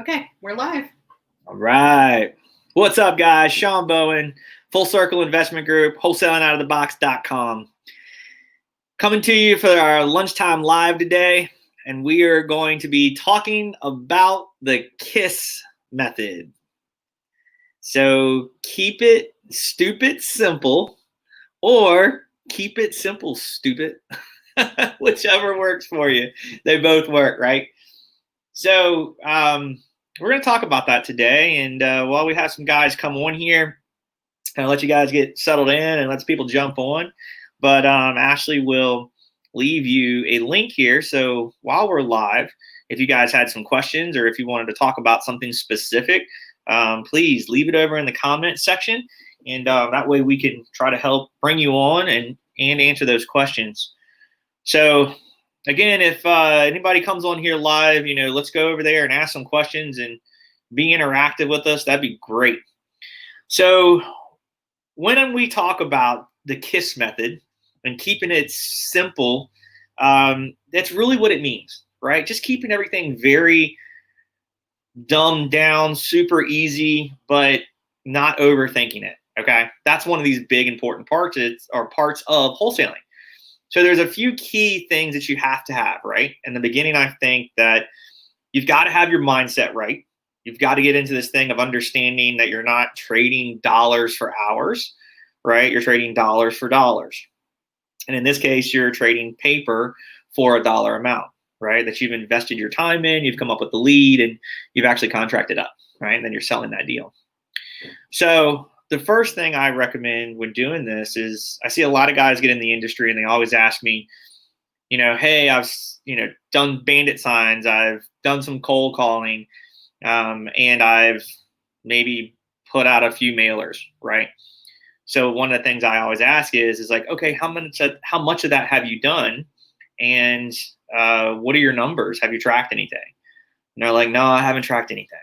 Okay, we're live. All right. What's up, guys? Shawn Bowen, Full Circle Investment Group, wholesalingoutofthebox.com. Coming to you for our lunchtime live today, and we are going to be talking about the KISS method. So keep it stupid simple, or keep it simple stupid, whichever works for you. They both work, right? So we're going to talk about that today. And while we have some guys come on here, kind of let you guys get settled in and let people jump on. But Ashley will leave you a link here. So while we're live, if you guys had some questions or if you wanted to talk about something specific, please leave it over in the comment section. And that way we can try to help bring you on and answer those questions. So again, if anybody comes on here live, let's go over there and ask some questions and be interactive with us. That'd be great. So when we talk about the KISS method and keeping it simple, that's really what it means, right? Just keeping everything very dumbed down, super easy, but not overthinking it, okay? That's one of these big important parts of wholesaling. So there's a few key things that you have to have, right? In the beginning, I think that you've got to have your mindset right. You've got to get into this thing of understanding that you're not trading dollars for hours, right? You're trading dollars for dollars. And in this case, you're trading paper for a dollar amount, right? That you've invested your time in, you've come up with the lead, and you've actually contracted up, right? And then you're selling that deal. So the first thing I recommend when doing this is I see a lot of guys get in the industry and they always ask me, hey, I've, done bandit signs. I've done some cold calling, and I've maybe put out a few mailers, right? So one of the things I always ask is like, okay, how much of that have you done? And what are your numbers? Have you tracked anything? And they're like, no, I haven't tracked anything.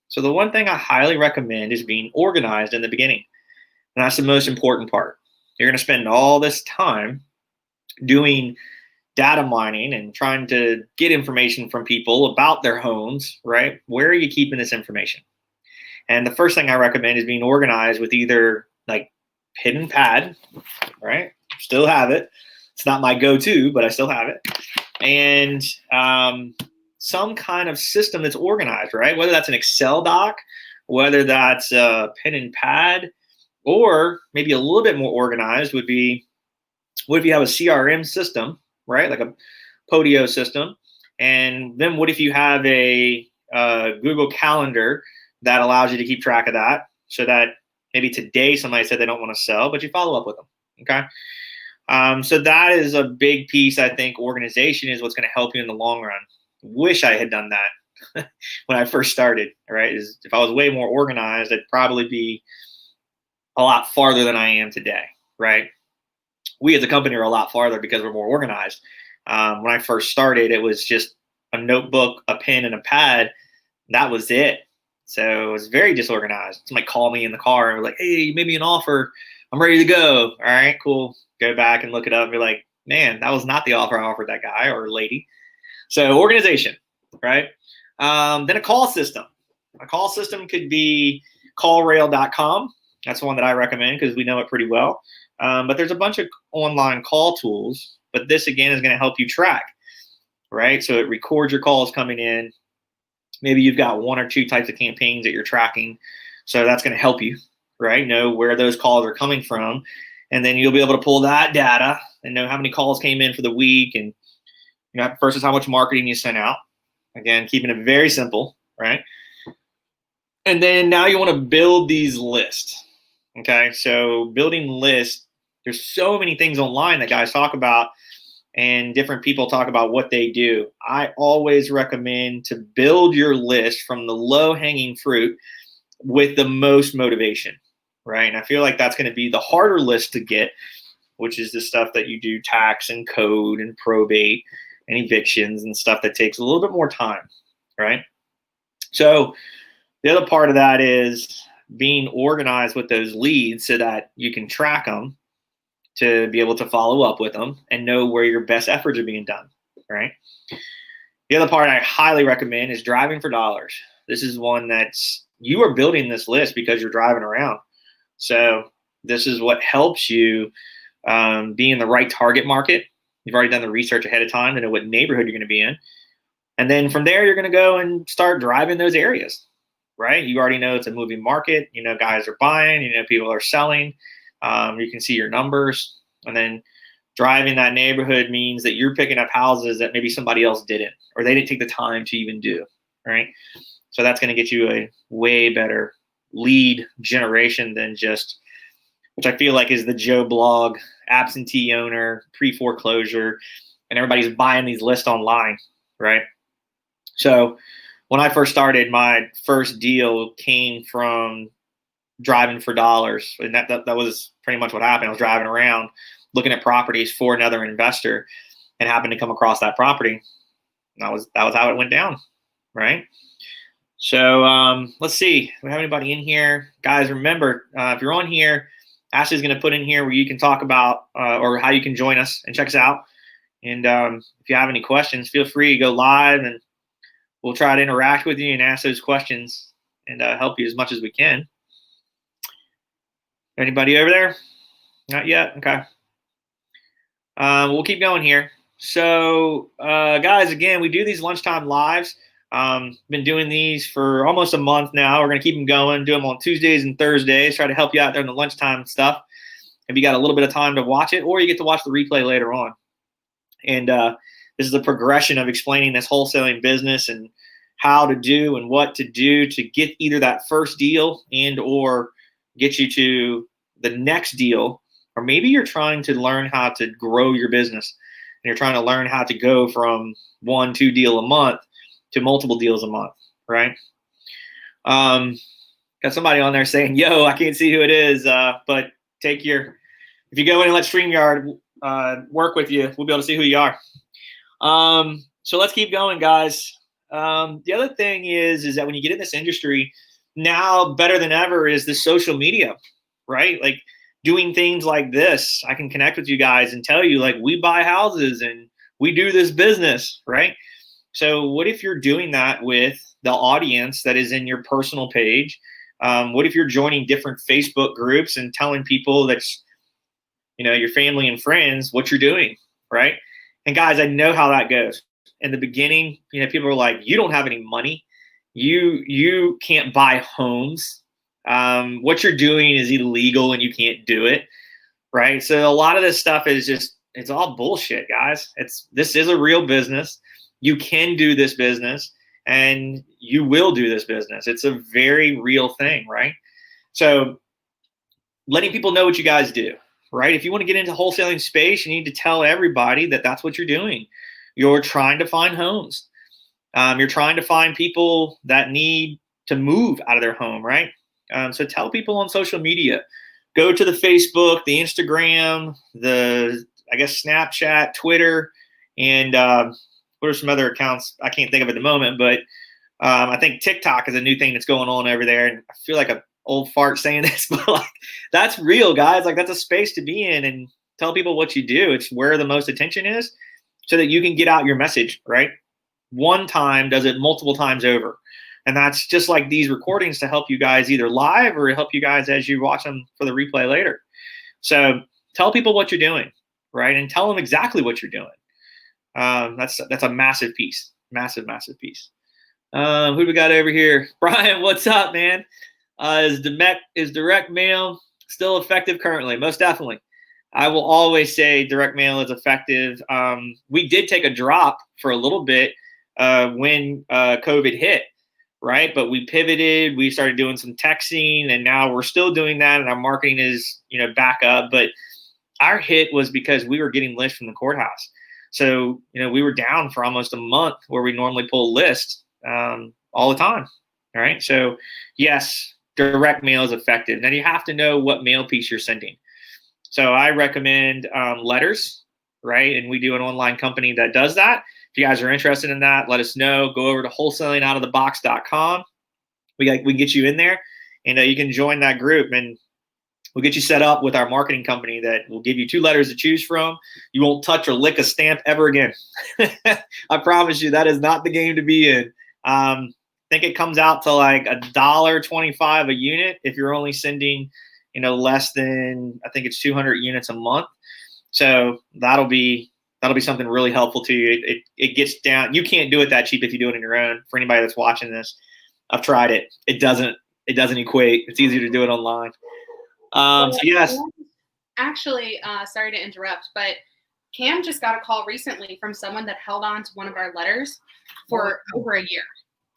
So the one thing I highly recommend is being organized in the beginning. And that's the most important part. You're going to spend all this time doing data mining and trying to get information from people about their homes, right? Where are you keeping this information? And the first thing I recommend is being organized with either like pen and pad, right? Still have it. It's not my go-to, but I still have it. And some kind of system that's organized, right? Whether that's an Excel doc, whether that's a pen and pad, or maybe a little bit more organized would be, what if you have a CRM system, right? Like a Podio system. And then what if you have a Google Calendar that allows you to keep track of that, so that maybe today somebody said they don't want to sell, but you follow up with them, okay? So that is a big piece. I think organization is what's going to help you in the long run. Wish I had done that when I first started, right? If I was way more organized, I'd probably be a lot farther than I am today, right? We as a company are a lot farther because we're more organized. When I first started, it was just a notebook, a pen, and a pad. That was it. So it was very disorganized. Somebody called me in the car and was like, hey, you made me an offer. I'm ready to go. All right, cool. Go back and look it up and be like, man, that was not the offer I offered that guy or lady. So organization, right? Then a call system. A call system could be callrail.com. That's one that I recommend because we know it pretty well. But there's a bunch of online call tools. But this, again, is going to help you track, right? So it records your calls coming in. Maybe you've got one or two types of campaigns that you're tracking. So that's going to help you, right? Know where those calls are coming from. And then you'll be able to pull that data and know how many calls came in for the week and versus how much marketing you sent out. Again, keeping it very simple, right? And then now you want to build these lists, okay? So building lists, there's so many things online that guys talk about and different people talk about what they do. I always recommend to build your list from the low-hanging fruit with the most motivation, right? And I feel like that's going to be the harder list to get, which is the stuff that you do tax and code and probate and evictions and stuff that takes a little bit more time, right? So the other part of that is being organized with those leads so that you can track them to be able to follow up with them and know where your best efforts are being done, right? The other part I highly recommend is driving for dollars. This is one that's, you are building this list because you're driving around. So this is what helps you be in the right target market. You've already done the research ahead of time to know what neighborhood you're going to be in. And then from there, you're going to go and start driving those areas, right? You already know it's a moving market. You know, guys are buying, you know, people are selling. You can see your numbers. And then driving that neighborhood means that you're picking up houses that maybe somebody else didn't, or they didn't take the time to even do, right? So that's going to get you a way better lead generation than just, which I feel like is the Joe Blog, absentee owner, pre-foreclosure, and everybody's buying these lists online, right? So when I first started, my first deal came from driving for dollars. And that was pretty much what happened. I was driving around looking at properties for another investor and happened to come across that property. And that was how it went down, right? So let's see. Do we have anybody in here? Guys, remember, if you're on here, Ashley's going to put in here where you can talk about or how you can join us and check us out. And if you have any questions, feel free to go live and we'll try to interact with you and ask those questions and help you as much as we can. Anybody over there? Not yet? Okay. We'll keep going here. So, guys, again, we do these lunchtime lives. Been doing these for almost a month now. We're going to keep them going, do them on Tuesdays and Thursdays, try to help you out there in the lunchtime stuff. If you got a little bit of time to watch it, or you get to watch the replay later on. And this is a progression of explaining this wholesaling business and how to do and what to do to get either that first deal and or get you to the next deal. Or maybe you're trying to learn how to grow your business and you're trying to learn how to go from 1-2 deal a month to multiple deals a month, right? Got somebody on there saying, yo, I can't see who it is, but if you go in and let StreamYard work with you, we'll be able to see who you are. So let's keep going, guys. The other thing is that when you get in this industry, now better than ever is the social media, right? Like doing things like this, I can connect with you guys and tell you, like, we buy houses and we do this business, right? So what if you're doing that with the audience that is in your personal page? What if you're joining different Facebook groups and telling people that's, you know, your family and friends what you're doing, right? And guys, I know how that goes. In the beginning, you know, people are like, you don't have any money. You can't buy homes. What you're doing is illegal and you can't do it, right? So a lot of this stuff is just, it's all bullshit, guys. This is a real business. You can do this business and you will do this business. It's a very real thing, right? So letting people know what you guys do, right? If you want to get into wholesaling space, you need to tell everybody that that's what you're doing. You're trying to find homes. You're trying to find people that need to move out of their home, right? So tell people on social media. Go to the Facebook, the Instagram, I guess Snapchat, Twitter, and what are some other accounts? I can't think of at the moment, but I think TikTok is a new thing that's going on over there. And I feel like an old fart saying this, but like that's real, guys. Like that's a space to be in and tell people what you do. It's where the most attention is so that you can get out your message, right? One time does it multiple times over. And that's just like these recordings to help you guys either live or help you guys as you watch them for the replay later. So tell people what you're doing, right? And tell them exactly what you're doing. That's a massive piece, massive piece. Who do we got over here? Brian, what's up, man? Is direct mail still effective currently? Most definitely. I will always say direct mail is effective. We did take a drop for a little bit when COVID hit, right? But we pivoted. We started doing some texting, and now we're still doing that, and our marketing is, back up. But our hit was because we were getting lists from the courthouse. So, we were down for almost a month where we normally pull lists all the time. All right. So, yes, direct mail is effective. Now, you have to know what mail piece you're sending. So I recommend letters, right? And we do an online company that does that. If you guys are interested in that, let us know. Go over to wholesalingoutofthebox.com. We can get you in there, and you can join that group, and we'll get you set up with our marketing company that will give you 2 letters to choose from. You won't touch or lick a stamp ever again. I promise you that is not the game to be in. think it comes out to like $1.25 a unit if you're only sending, less than, I think it's 200 units a month. So that'll be something really helpful to you. It gets down. You can't do it that cheap if you do it on your own. For anybody that's watching this, I've tried it. It doesn't equate. It's easier to do it online. So yes. Actually, sorry to interrupt, but Cam just got a call recently from someone that held on to one of our letters for over a year.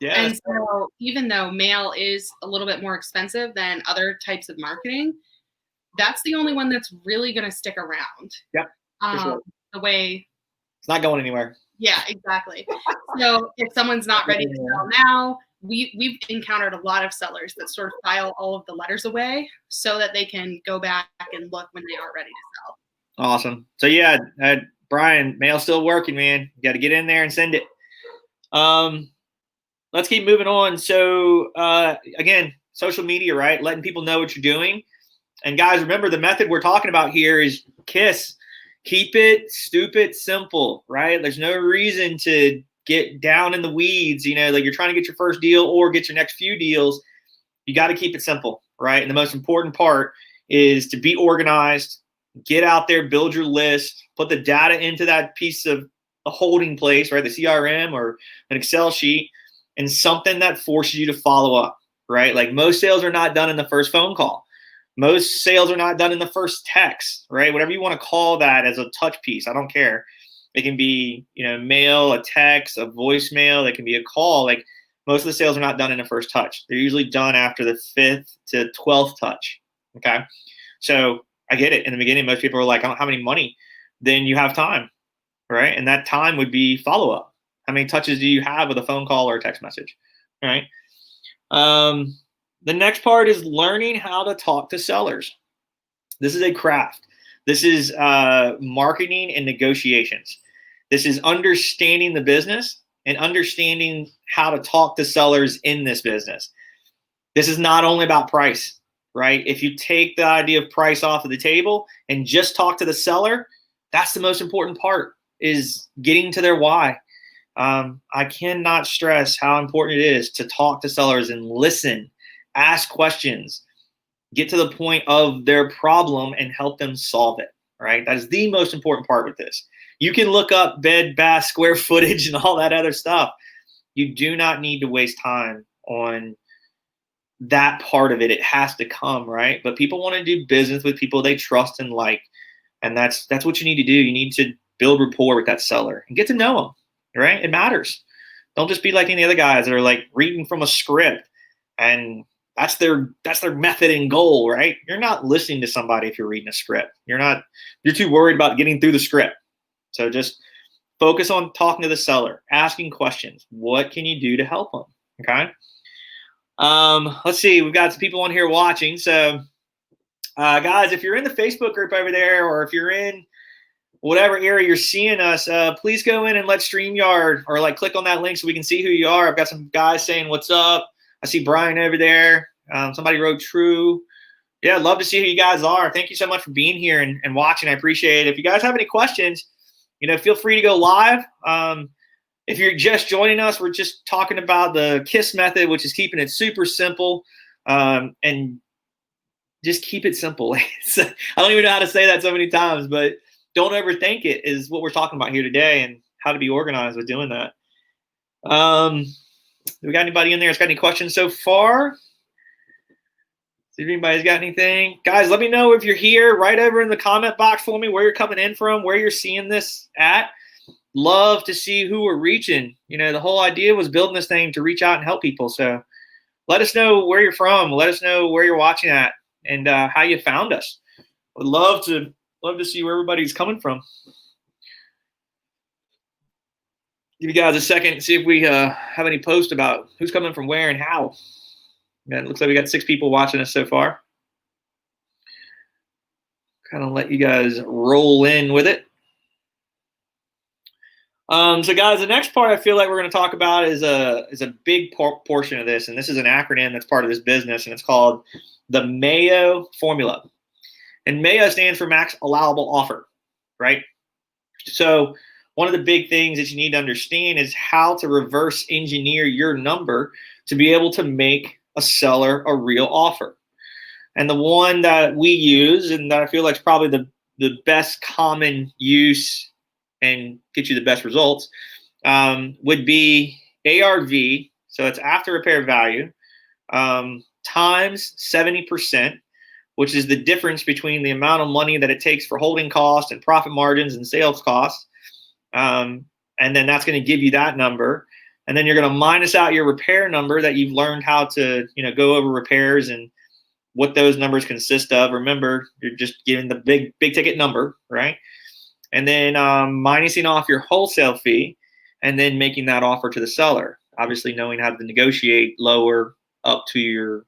Yeah. And so even though mail is a little bit more expensive than other types of marketing, that's the only one that's really going to stick around. Yep. For sure. The way it's not going anywhere. Yeah, exactly. So if someone's not ready to sell now, we've encountered a lot of sellers that sort of file all of the letters away so that they can go back and look when they are ready to sell. Awesome. So yeah, Brian, mail's still working, man. You got to get in there and send it. Let's keep moving on. So again, social media, right? Letting people know what you're doing. And guys, remember the method we're talking about here is KISS. Keep it stupid simple, right? There's no reason to get down in the weeds, like you're trying to get your first deal or get your next few deals. You got to keep it simple, right? And the most important part is to be organized, get out there, build your list, put the data into that piece of a holding place, right? The CRM or an Excel sheet, and something that forces you to follow up, right? Like most sales are not done in the first phone call. Most sales are not done in the first text, right? Whatever you want to call that as a touch piece, I don't care. It can be, mail, a text, a voicemail. It can be a call. Like most of the sales are not done in the first touch. They're usually done after the 5th to 12th touch. Okay. So I get it. In the beginning, most people are like, I don't have any money. Then you have time, right? And that time would be follow-up. How many touches do you have with a phone call or a text message, right? The next part is learning how to talk to sellers. This is a craft. This is marketing and negotiations. This is understanding the business and understanding how to talk to sellers in this business. This is not only about price, right? If you take the idea of price off of the table and just talk to the seller, that's the most important part, is getting to their why. I cannot stress how important it is to talk to sellers and listen, ask questions, get to the point of their problem and help them solve it, right? That is the most important part with this. You can look up bed, bath, square footage and all that other stuff. You do not need to waste time on that part of it. It has to come, right? But people want to do business with people they trust and like, and that's what you need to do. You need to build rapport with that seller and get to know them, right? It matters. Don't just be like any other guys that are like reading from a script and that's their method and goal, right? You're not listening to somebody if you're reading a script. You're too worried about getting through the script. So just focus on talking to the seller, asking questions. What can you do to help them? Okay. Let's see. We've got some people on here watching. So guys, if you're in the Facebook group over there, or if you're in whatever area you're seeing us, please go in and let StreamYard or like click on that link so we can see who you are. I've got some guys saying, what's up? I see Brian over there. Somebody wrote true. Yeah, I'd love to see who you guys are. Thank you so much for being here and watching. I appreciate it. If you guys have any questions, feel free to go live. If you're just joining us, we're just talking about the KISS method, which is keeping it super simple, and just keep it simple. I don't even know how to say that so many times, but don't overthink it is what we're talking about here today, and how to be organized with doing that. Do we got anybody in there that's got any questions so far? See if anybody's got anything. Guys, let me know if you're here. Right over in the comment box for me where you're coming in from, where you're seeing this at. Love to see who we're reaching. The whole idea was building this thing to reach out and help people. So let us know where you're from. Let us know where you're watching at and how you found us. Would love to see where everybody's coming from. Give you guys a second to see if we have any posts about who's coming from where and how. Yeah, it looks like we got 6 people watching us so far. Kind of let you guys roll in with it. So guys, the next part I feel like we're going to talk about is a big portion of this, and this is an acronym that's part of this business, and it's called the Mayo Formula. And Mayo stands for Max Allowable Offer, right? So one of the big things that you need to understand is how to reverse engineer your number to be able to make a seller a real offer. And the one that we use and that I feel like is probably the best common use and get you the best results would be ARV. So it's after repair value times 70%, which is the difference between the amount of money that it takes for holding costs and profit margins and sales costs. And then that's going to give you that number. And then you're going to minus out your repair number that you've learned how to, go over repairs and what those numbers consist of. Remember, you're just giving the big ticket number, right? And then minusing off your wholesale fee and then making that offer to the seller. Obviously knowing how to negotiate lower up to your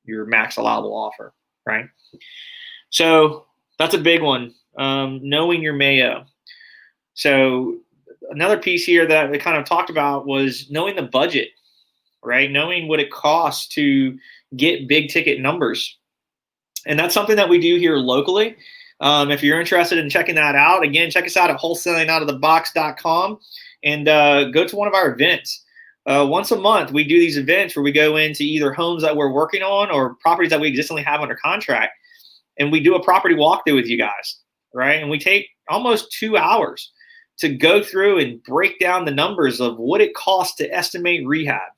max allowable offer, right? So that's a big one, knowing your Mayo. So another piece here that we kind of talked about was knowing the budget, right? Knowing what it costs to get big ticket numbers. And that's something that we do here locally. If you're interested in checking that out, again, check us out at wholesalingoutofthebox.com and go to one of our events. Once a month, we do these events where we go into either homes that we're working on or properties that we existingly have under contract. And we do a property walkthrough with you guys, right? And we take almost 2 hours to go through and break down the numbers of what it costs to estimate rehab,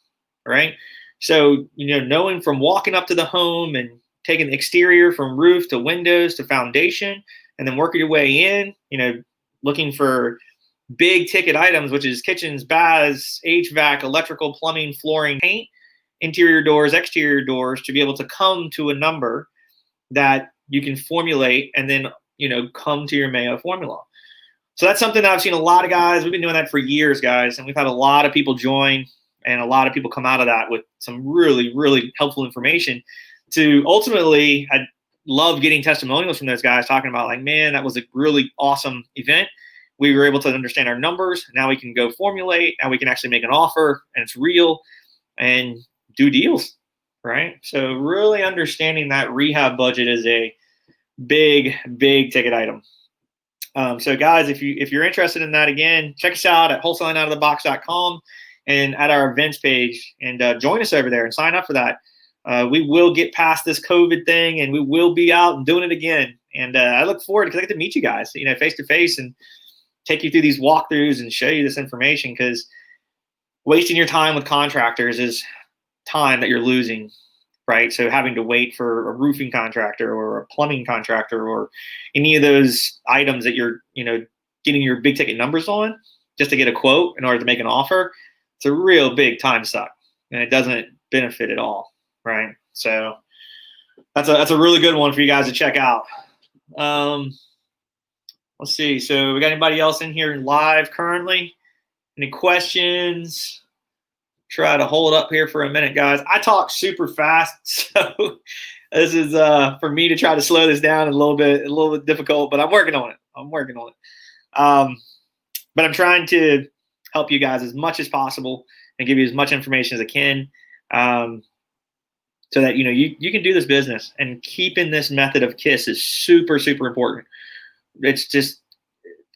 right? So, knowing from walking up to the home and taking the exterior from roof to windows to foundation, and then working your way in, looking for big ticket items, which is kitchens, baths, HVAC, electrical, plumbing, flooring, paint, interior doors, exterior doors, to be able to come to a number that you can formulate and then, come to your Mayo formula. So that's something that I've seen a lot of guys. We've been doing that for years, guys, and we've had a lot of people join and a lot of people come out of that with some really, really helpful information to ultimately, I love getting testimonials from those guys talking about like, man, that was a really awesome event. We were able to understand our numbers. Now we can go formulate. Now we can actually make an offer and it's real and do deals, right? So really understanding that rehab budget is a big ticket item. So guys, if you're interested in that, again, check us out at wholesalingoutofthebox.com and at our events page and join us over there and sign up for that. We will get past this COVID thing and we will be out and doing it again. And I look forward because I get to meet you guys, face to face and take you through these walkthroughs and show you this information, because wasting your time with contractors is time that you're losing, right? So having to wait for a roofing contractor or a plumbing contractor or any of those items that you're, getting your big ticket numbers on just to get a quote in order to make an offer, it's a real big time suck and it doesn't benefit at all, right? So that's a really good one for you guys to check out. Let's see. So we got anybody else in here live currently? Any questions? Try to hold up here for a minute, guys. I talk super fast, so this is for me to try to slow this down a little bit difficult, but I'm working on it. But I'm trying to help you guys as much as possible and give you as much information as I can, so that you can do this business. And keeping this method of KISS is super important. It's just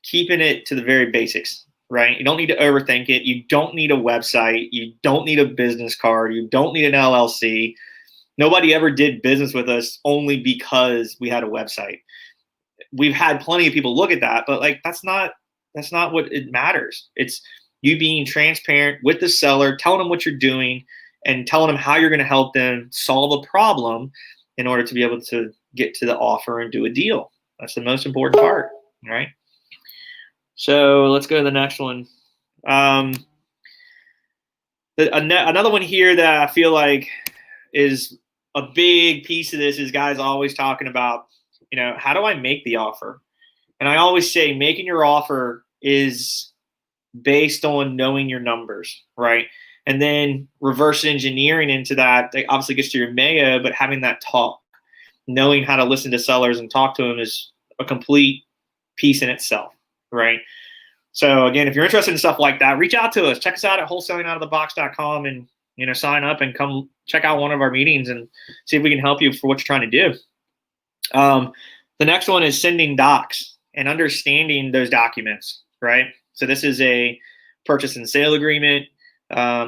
keeping it to the very basics, right? You don't need to overthink it. You don't need a website. You don't need a business card. You don't need an LLC. Nobody ever did business with us only because we had a website. We've had plenty of people look at that, but that's not what it matters. It's you being transparent with the seller, telling them what you're doing and telling them how you're going to help them solve a problem in order to be able to get to the offer and do a deal. That's the most important part, right? So let's go to the next one. Another one here that I feel like is a big piece of this is guys always talking about, how do I make the offer? And I always say making your offer is based on knowing your numbers, right? And then reverse engineering into that obviously gets to your Mayo, but having that talk, knowing how to listen to sellers and talk to them is a complete piece in itself, right? So again, if you're interested in stuff like that, reach out to us. Check us out at wholesalingoutofthebox.com and sign up and come check out one of our meetings and see if we can help you for what you're trying to do. The next one is sending docs and understanding those documents, right? So this is a purchase and sale agreement,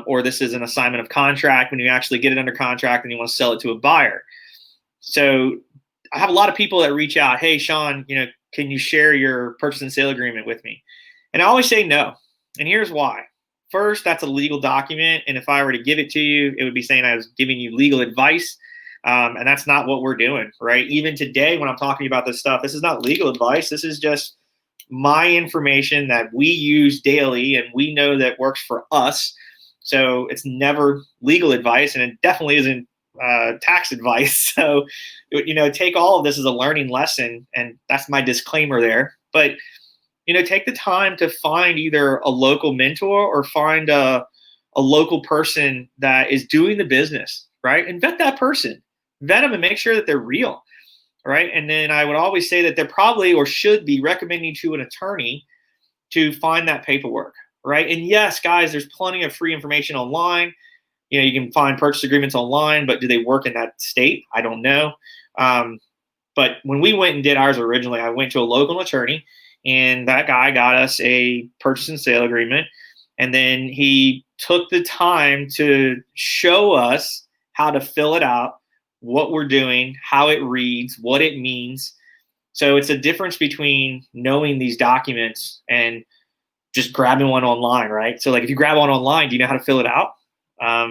or this is an assignment of contract when you actually get it under contract and you want to sell it to a buyer. So I have a lot of people that reach out, hey, Shawn, can you share your purchase and sale agreement with me? And I always say no. And here's why. First, that's a legal document. And if I were to give it to you, it would be saying I was giving you legal advice. And that's not what we're doing, right? Even today, when I'm talking about this stuff, this is not legal advice. This is just my information that we use daily and we know that works for us. So it's never legal advice, and it definitely isn't tax advice. So, take all of this as a learning lesson, and that's my disclaimer there. But, take the time to find either a local mentor or find a local person that is doing the business, right? And vet that person, vet them and make sure that they're real, right? And then I would always say that they're probably or should be recommending to an attorney to find that paperwork, right? And yes, guys, there's plenty of free information online. You can find purchase agreements online, but do they work in that state? I don't know. But when we went and did ours originally, I went to a local attorney, and that guy got us a purchase and sale agreement. And then he took the time to show us how to fill it out, what we're doing, how it reads, what it means. So it's a difference between knowing these documents and just grabbing one online, right? So like if you grab one online, do you know how to fill it out?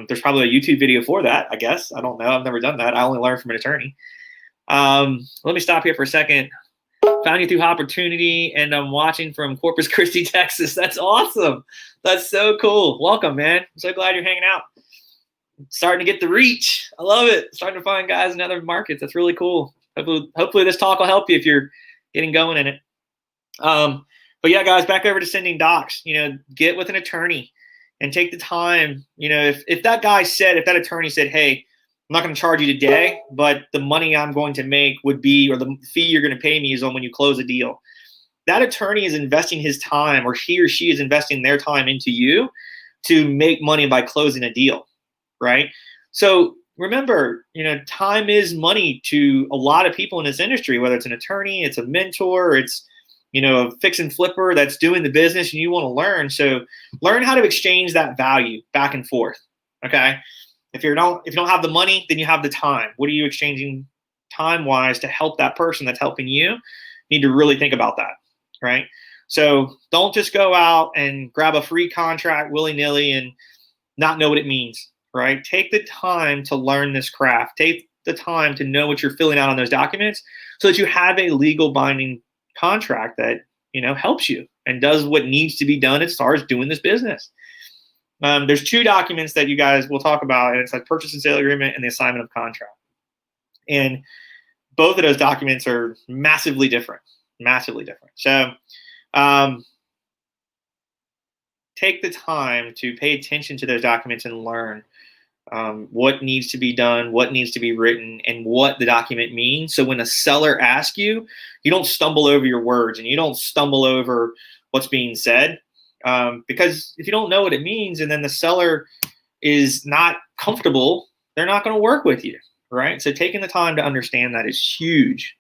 There's probably a YouTube video for that, I guess. I don't know. I've never done that. I only learned from an attorney. Let me stop here for a second. Found you through Opportunity, and I'm watching from Corpus Christi, Texas. That's awesome. That's so cool. Welcome, man. I'm so glad you're hanging out. Starting to get the reach. I love it. Starting to find guys in other markets. That's really cool. Hopefully this talk will help you if you're getting going in it. But yeah, guys, back over to sending docs. Get with an attorney and take the time. If that attorney said, hey, I'm not going to charge you today, but the money I'm going to make would be, or the fee you're going to pay me is on when you close a deal. That attorney is investing his time, or he or she is investing their time into you to make money by closing a deal, right? So remember, time is money to a lot of people in this industry, whether it's an attorney, it's a mentor, it's, a fix and flipper that's doing the business and you want to learn. So learn how to exchange that value back and forth. Okay. If you don't have the money, then you have the time. What are you exchanging time-wise to help that person that's helping you? Need to really think about that, right? So don't just go out and grab a free contract willy-nilly and not know what it means, right? Take the time to learn this craft. Take the time to know what you're filling out on those documents so that you have a legal binding contract that, helps you and does what needs to be done as far as doing this business. There's two documents that you guys will talk about, and it's like purchase and sale agreement and the assignment of contract. And both of those documents are massively different. So take the time to pay attention to those documents and learn what needs to be done, what needs to be written, and what the document means. So when a seller asks you, you don't stumble over your words and you don't stumble over what's being said. Because if you don't know what it means and then the seller is not comfortable, they're not going to work with you, right? So taking the time to understand that is huge.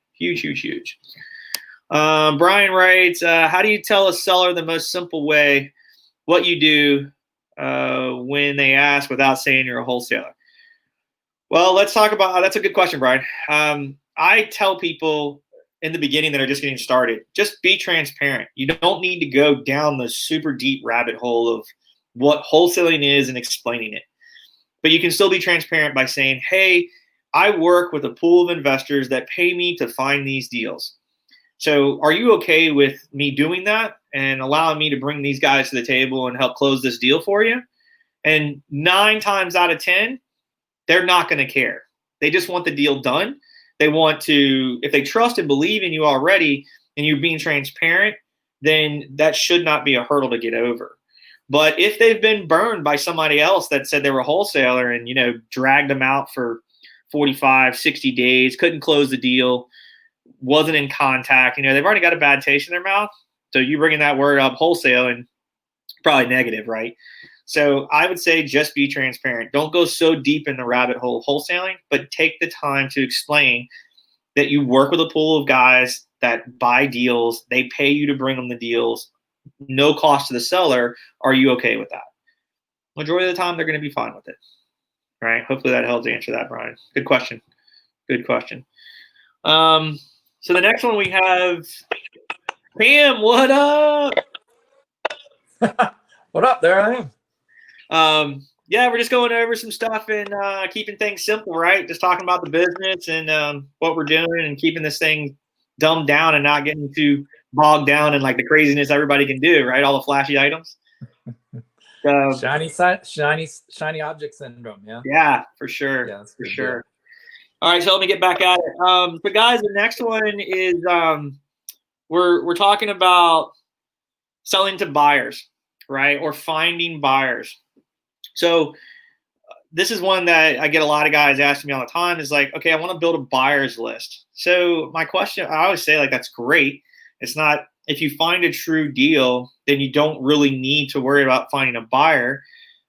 Brian writes, how do you tell a seller the most simple way what you do when they ask without saying you're a wholesaler? Well, let's talk about, that's a good question, Brian. I tell people in the beginning that are just getting started, just be transparent. You don't need to go down the super deep rabbit hole of what wholesaling is and explaining it. But you can still be transparent by saying, hey, I work with a pool of investors that pay me to find these deals. So are you okay with me doing that and allowing me to bring these guys to the table and help close this deal for you? And 9 times out of 10, they're not going to care. They just want the deal done. They want to, if they trust and believe in you already and you're being transparent, then that should not be a hurdle to get over. But if they've been burned by somebody else that said they were a wholesaler and, dragged them out for 45, 60 days, couldn't close the deal, wasn't in contact, they've already got a bad taste in their mouth. So you bringing that word up wholesale and probably negative, right? So I would say just be transparent. Don't go so deep in the rabbit hole of wholesaling, but take the time to explain that you work with a pool of guys that buy deals. They pay you to bring them the deals. no cost to the seller, are you okay with that? Majority of the time, they're going to be fine with it. Right? Hopefully that helps answer that, Brian. Good question. Good question. So the next one we have Pam. What up? What up? There I am. Yeah, we're just going over some stuff and keeping things simple, right? Just talking about the business and what we're doing and keeping this thing dumbed down and not getting too bogged down in like the craziness everybody can do, right? All the flashy items. Shiny object syndrome. Yeah, for sure. Yeah, for sure. All right, so let me get back at it. But guys, the next one is we're talking about selling to buyers, right? Or finding buyers. So this is one that I get a lot of guys asking me all the time is like, okay, I want to build a buyer's list. So my question, I always say like, that's great. It's not, if you find a true deal, then you don't really need to worry about finding a buyer.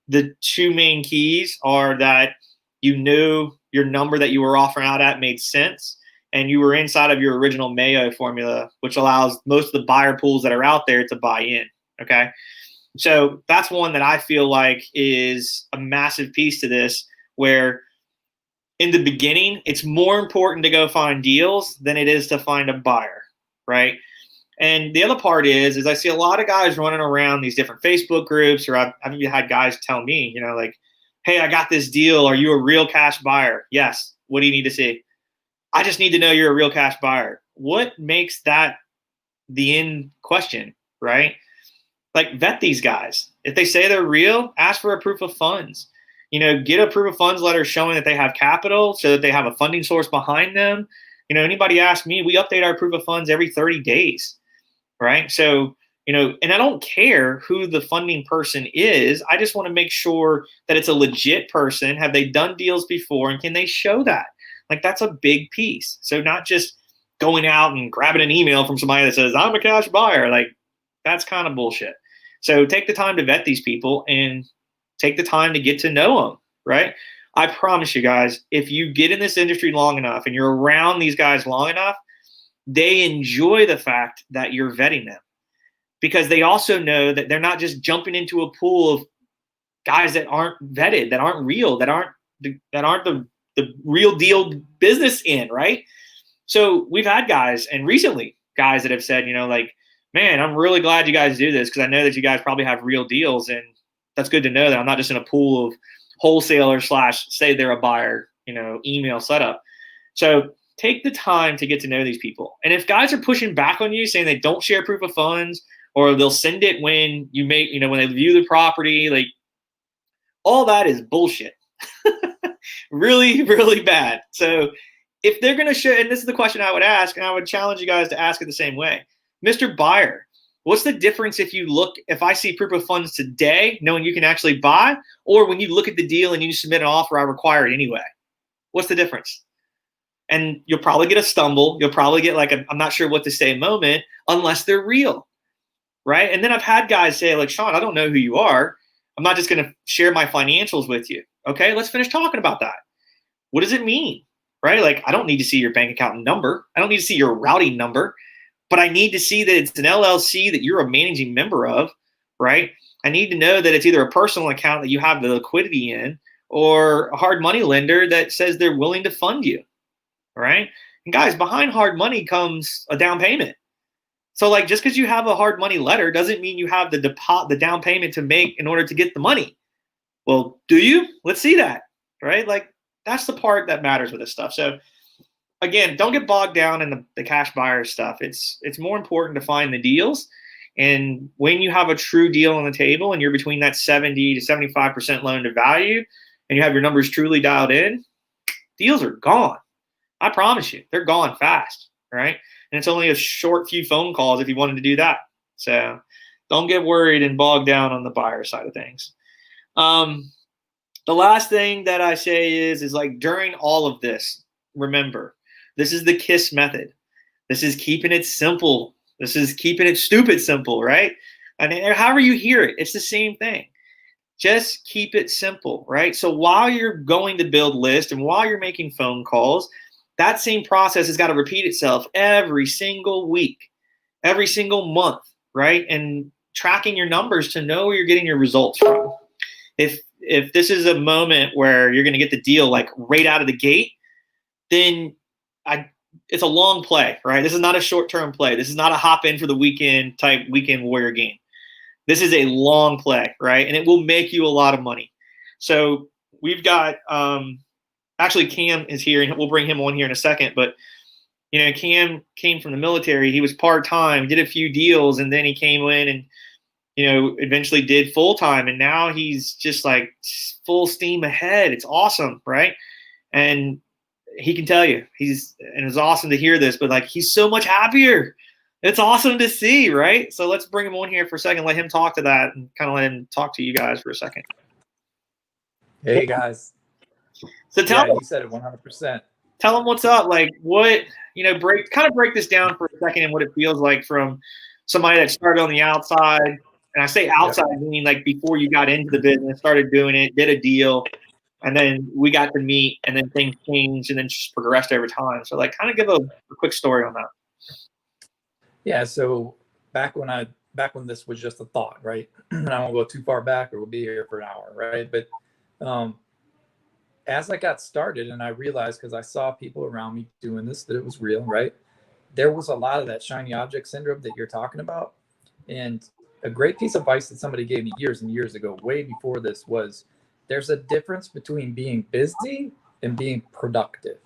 The two main keys are that you knew your number that you were offering out at made sense, and you were inside of your original Mayo formula, which allows most of the buyer pools that are out there to buy in, okay? So that's one that I feel like is a massive piece to this, where in the beginning, it's more important to go find deals than it is to find a buyer, right? And the other part is I see a lot of guys running around these different Facebook groups, or I've even had guys tell me, you know, like, hey, I got this deal. Are you a real cash buyer? Yes. What do you need to see? I just need to know you're a real cash buyer. What makes that the end question, right? Like, vet these guys. If they say they're real, ask for a proof of funds. You know, get a proof of funds letter showing that they have capital so that they have a funding source behind them. You know, anybody ask me, we update our proof of funds every 30 days, right? So, you know, and I don't care who the funding person is. I just want to make sure that it's a legit person. Have they done deals before, and can they show that? Like, that's a big piece. So not just going out and grabbing an email from somebody that says, I'm a cash buyer. Like, that's kind of bullshit. So take the time to vet these people and take the time to get to know them, right? I promise you guys, if you get in this industry long enough and you're around these guys long enough, they enjoy the fact that you're vetting them, because they also know that they're not just jumping into a pool of guys that aren't vetted, that aren't real, that aren't the real deal business in, right? So we've had guys, and recently guys that have said, you know, like, man, I'm really glad you guys do this, because I know that you guys probably have real deals, and that's good to know that I'm not just in a pool of wholesalers / say they're a buyer, you know, email setup. So take the time to get to know these people. And if guys are pushing back on you, saying they don't share proof of funds, or they'll send it when you make, you know, when they view the property, like, all that is bullshit. Really, really bad. So if they're going to show, and this is the question I would ask, and I would challenge you guys to ask it the same way. Mr. Buyer, what's the difference if I see proof of funds today, knowing you can actually buy, or when you look at the deal and you submit an offer, I require it anyway? What's the difference? And you'll probably get a stumble. You'll probably get like I'm not sure what to say moment, unless they're real, right? And then I've had guys say, like, Shawn, I don't know who you are. I'm not just going to share my financials with you. Okay, let's finish talking about that. What does it mean, right? Like, I don't need to see your bank account number. I don't need to see your routing number, but I need to see that it's an LLC that you're a managing member of, right? I need to know that it's either a personal account that you have the liquidity in, or a hard money lender that says they're willing to fund you, right? And guys, behind hard money comes a down payment. So like, just because you have a hard money letter doesn't mean you have the down payment to make in order to get the money. Well, do you? Let's see that, right? Like, that's the part that matters with this stuff. So again, don't get bogged down in the cash buyer stuff. It's more important to find the deals. And when you have a true deal on the table and you're between that 70 to 75% loan to value, and you have your numbers truly dialed in, deals are gone. I promise you, they're gone fast, right? And it's only a short few phone calls if you wanted to do that. So don't get worried and bogged down on the buyer side of things. The last thing that I say is like, during all of this, remember, this is the KISS method. This is keeping it simple. This is keeping it stupid simple, right? And however you hear it, it's the same thing. Just keep it simple, right? So while you're going to build lists and while you're making phone calls, that same process has got to repeat itself every single week, every single month, right? And tracking your numbers to know where you're getting your results from. If this is a moment where you're going to get the deal like right out of the gate, then it's a long play, right? This is not a short-term play. This is not a hop in for the weekend type weekend warrior game. This is a long play, right? And it will make you a lot of money. So we've got actually Cam is here, and we'll bring him on here in a second. But Cam came from the military. He was part-time, did a few deals, and then he came in and eventually did full-time, and now he's just like full steam ahead. It's awesome, right? And he can tell you, and it's awesome to hear this, but like he's so much happier. It's awesome to see, right? So let's bring him on here for a second, let him talk to that, and kind of let him talk to you guys for a second. Hey guys. So tell him, you said it 100%. Tell him what's up. Like what, break this down for a second and what it feels like from somebody that started on the outside. And I say outside, meaning like before you got into the business, started doing it, did a deal, and then we got to meet, and then things changed and then just progressed over time. So like kind of give a quick story on that. Yeah. So back when this was just a thought, right? And I won't go too far back or we'll be here for an hour, right? But as I got started and I realized, because I saw people around me doing this, that it was real, right? There was a lot of that shiny object syndrome that you're talking about. And a great piece of advice that somebody gave me years and years ago, way before this, was there's a difference between being busy and being productive.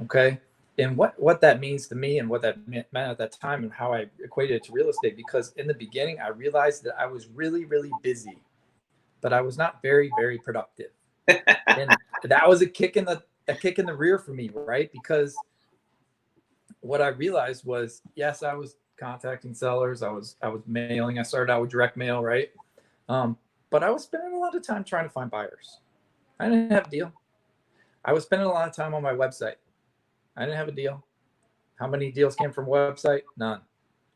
Okay. And what that means to me and what that meant at that time and how I equated it to real estate, because in the beginning, I realized that I was really, really busy, but I was not very, very productive. And that was a kick in the rear for me, right? Because what I realized was, yes, I was contacting sellers. I was mailing. I started out with direct mail, right? But I was spending a lot of time trying to find buyers. I didn't have a deal. I was spending a lot of time on my website. I didn't have a deal. How many deals came from website? None.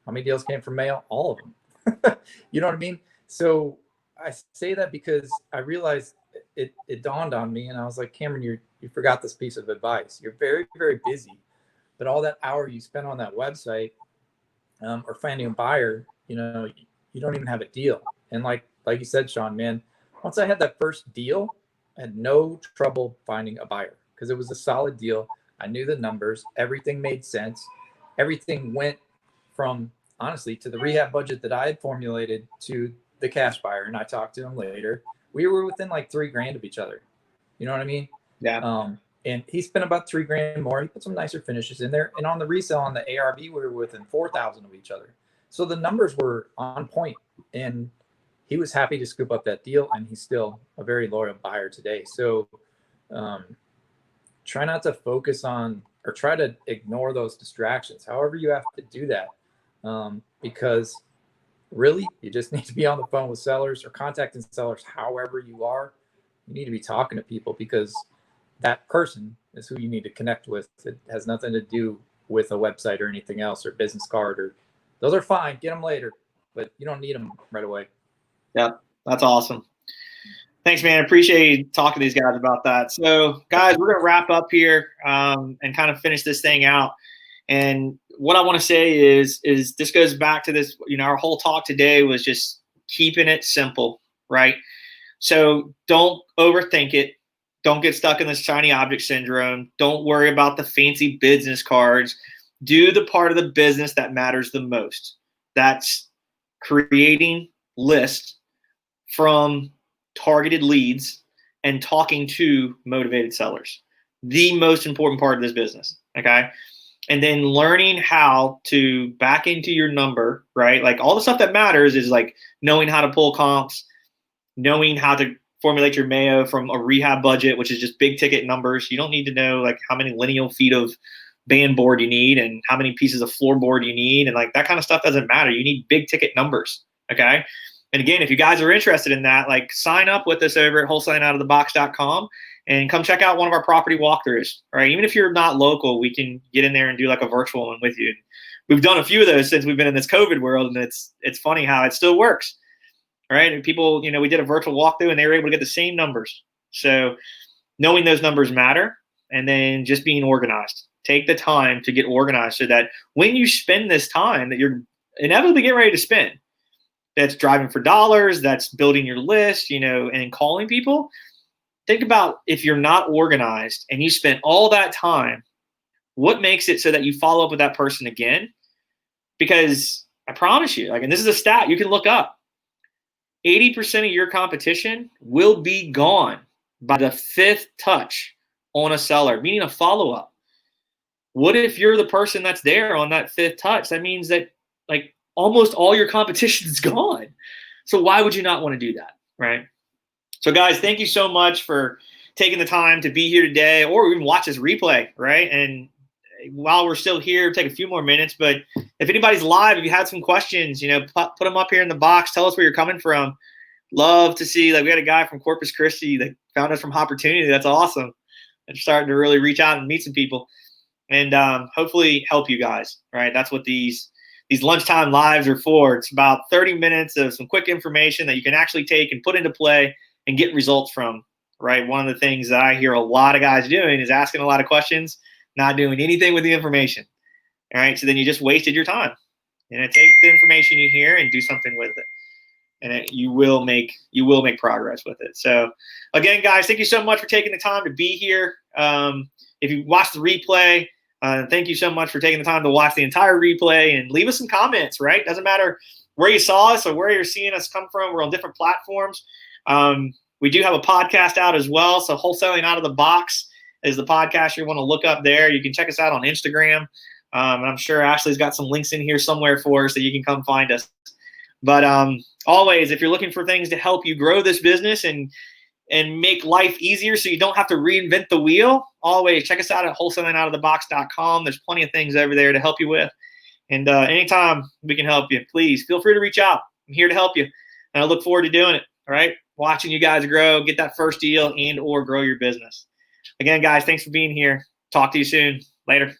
How many deals came from mail? All of them. You know what I mean? So I say that because I realized it dawned on me, and I was like, Cameron, you forgot this piece of advice. You're very, very busy, but all that hour you spent on that website or finding a buyer, you don't even have a deal. And like you said, Shawn, man, once I had that first deal, I had no trouble finding a buyer because it was a solid deal. I knew the numbers. Everything made sense. Everything went from, honestly, to the rehab budget that I had formulated to the cash buyer. And I talked to him later. We were within like $3,000 of each other. You know what I mean? Yeah. And he spent about $3,000 more. He put some nicer finishes in there. And on the resale, on the ARV, we were within 4,000 of each other. So the numbers were on point. And he was happy to scoop up that deal. And he's still a very loyal buyer today. So try not to focus on or try to ignore those distractions. However you have to do that. Because really, you just need to be on the phone with sellers or contacting sellers however you are. You need to be talking to people because that person is who you need to connect with. It has nothing to do with a website or anything else or business card. Or those are fine. Get them later, but you don't need them right away. Yeah, that's awesome. Thanks, man. I appreciate you talking to these guys about that. So, guys, we're going to wrap up here and kind of finish this thing out. And what I want to say is this goes back to this, our whole talk today was just keeping it simple, right? So don't overthink it. Don't get stuck in this shiny object syndrome. Don't worry about the fancy business cards. Do the part of the business that matters the most. That's creating lists from targeted leads and talking to motivated sellers. The most important part of this business, okay? And then learning how to back into your number, right? Like all the stuff that matters is like knowing how to pull comps, knowing how to formulate your Mayo from a rehab budget, which is just big ticket numbers. You don't need to know like how many lineal feet of band board you need and how many pieces of floorboard you need. And like that kind of stuff doesn't matter. You need big ticket numbers, okay? And again, if you guys are interested in that, like sign up with us over at wholesalingoutofthebox.com and come check out one of our property walkthroughs, right? Even if you're not local, we can get in there and do like a virtual one with you. We've done a few of those since we've been in this COVID world, and it's funny how it still works, right? And people, we did a virtual walkthrough and they were able to get the same numbers. So knowing those numbers matter, and then just being organized. Take the time to get organized so that when you spend this time that you're inevitably getting ready to spend, that's driving for dollars, that's building your list, and calling people. Think about if you're not organized and you spent all that time, what makes it so that you follow up with that person again? Because I promise you, and this is a stat you can look up, 80% of your competition will be gone by the 5th touch on a seller, meaning a follow-up. What if you're the person that's there on that 5th touch? That means that almost all your competition is gone. So why would you not want to do that, right? So guys, thank you so much for taking the time to be here today, or even watch this replay, right? And while we're still here, take a few more minutes. But if anybody's live, if you had some questions, put them up here in the box. Tell us where you're coming from. Love to see, we had a guy from Corpus Christi that found us from Opportunity. That's awesome. And starting to really reach out and meet some people, and hopefully help you guys, right? That's what these lunchtime lives are for. It's about 30 minutes of some quick information that you can actually take and put into play and get results from, right? One of the things that I hear a lot of guys doing is asking a lot of questions, not doing anything with the information. All right. So then you just wasted your time. Take the information you hear and do something with it. And you will make progress with it. So again, guys, thank you so much for taking the time to be here. If you watch the replay, thank you so much for taking the time to watch the entire replay, and leave us some comments, right? Doesn't matter where you saw us or where you're seeing us come from. We're on different platforms. We do have a podcast out as well. So Wholesaling Out of the Box is the podcast you want to look up there. You can check us out on Instagram. And I'm sure Ashley's got some links in here somewhere for us that you can come find us. But always, if you're looking for things to help you grow this business and make life easier so you don't have to reinvent the wheel, always check us out at wholesalingoutofthebox.com. There's plenty of things over there to help you with. And anytime we can help you, please feel free to reach out. I'm here to help you. And I look forward to doing it, all right? Watching you guys grow, get that first deal, and or grow your business. Again, guys, thanks for being here. Talk to you soon. Later.